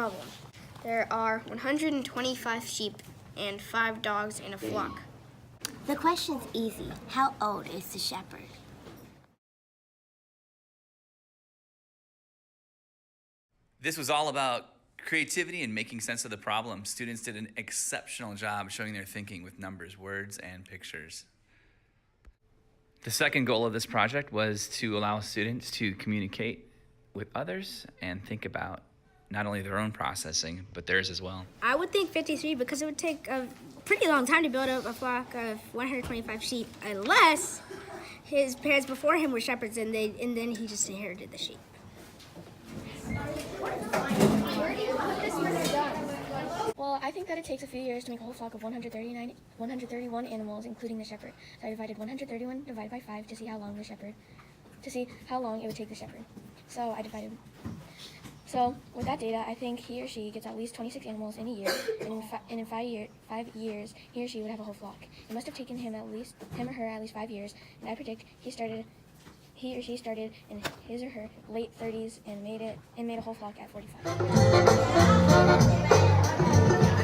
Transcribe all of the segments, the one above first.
problem. There are 125 sheep and 5 dogs in a flock. The question's easy. How old is the shepherd? This was all about creativity and making sense of the problem. Students did an exceptional job showing their thinking with numbers, words, and pictures. The second goal of this project was to allow students to communicate with others and think about not only their own processing, but theirs as well. I would think 53 because it would take a pretty long time to build up a flock of 125 sheep unless his parents before him were shepherds and then he just inherited the sheep. Well, I think that it takes a few years to make a whole flock of 131 animals, including the shepherd. So I divided 131 divided by 5 to see how long it would take the shepherd. So So with that data, I think he or she gets at least 26 animals in a year, and in 5 years, he or she would have a whole flock. It must have taken him or her at least 5 years, and I predict he or she started in his or her late 30s and made a whole flock at 45.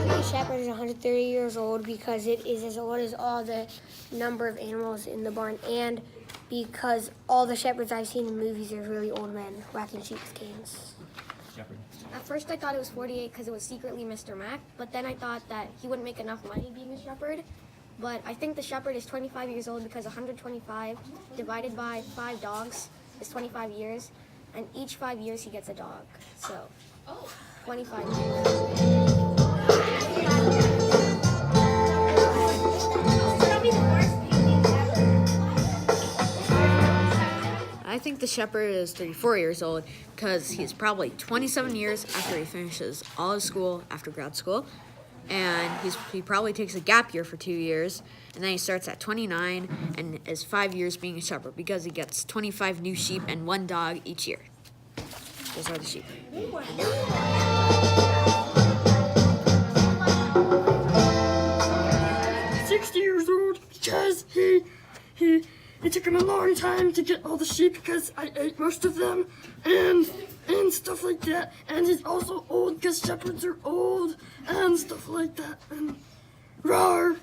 The shepherd is 130 years old because it is as old as all the number of animals in the barn, and because all the shepherds I've seen in movies are really old men whacking sheep's canes. Shepherd. At first I thought it was 48 because it was secretly Mr. Mac, but then I thought that he wouldn't make enough money being a shepherd. But I think the shepherd is 25 years old because 125 divided by 5 dogs is 25 years, and each 5 years he gets a dog. So, 25 years. I think the shepherd is 34 years old because he's probably 27 years after he finishes all his school after grad school. And he probably takes a gap year for 2 years, and then he starts at 29 and is 5 years being a shepherd because he gets 25 new sheep and 1 dog each year. Those are the sheep. 60 years old because it took him a long time to get all the sheep because I ate most of them and stuff like that. And he's also old because shepherds are old and stuff like that. And rawr.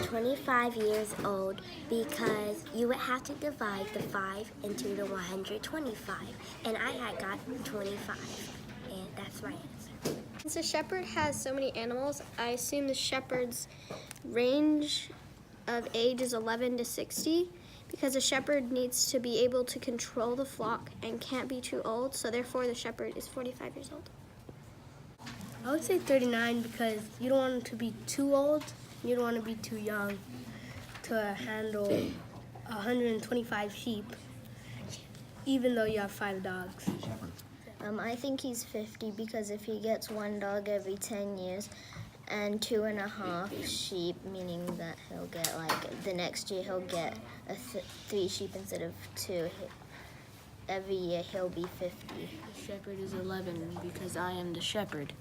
25 years old because you would have to divide the 5 into the 125, and I had got 25, and that's my answer. Since a shepherd has so many animals, I assume the shepherd's range of age is 11 to 60 because a shepherd needs to be able to control the flock and can't be too old, so therefore the shepherd is 45 years old. I would say 39 because you don't want him to be too old, you don't want to be too young to handle 125 sheep, even though you have 5 dogs. I think he's 50 because if he gets 1 dog every 10 years and 2.5 sheep, meaning that he'll get the next year he'll get 3 sheep instead of 2. Every year he'll be 50. The shepherd is 11 because I am the shepherd.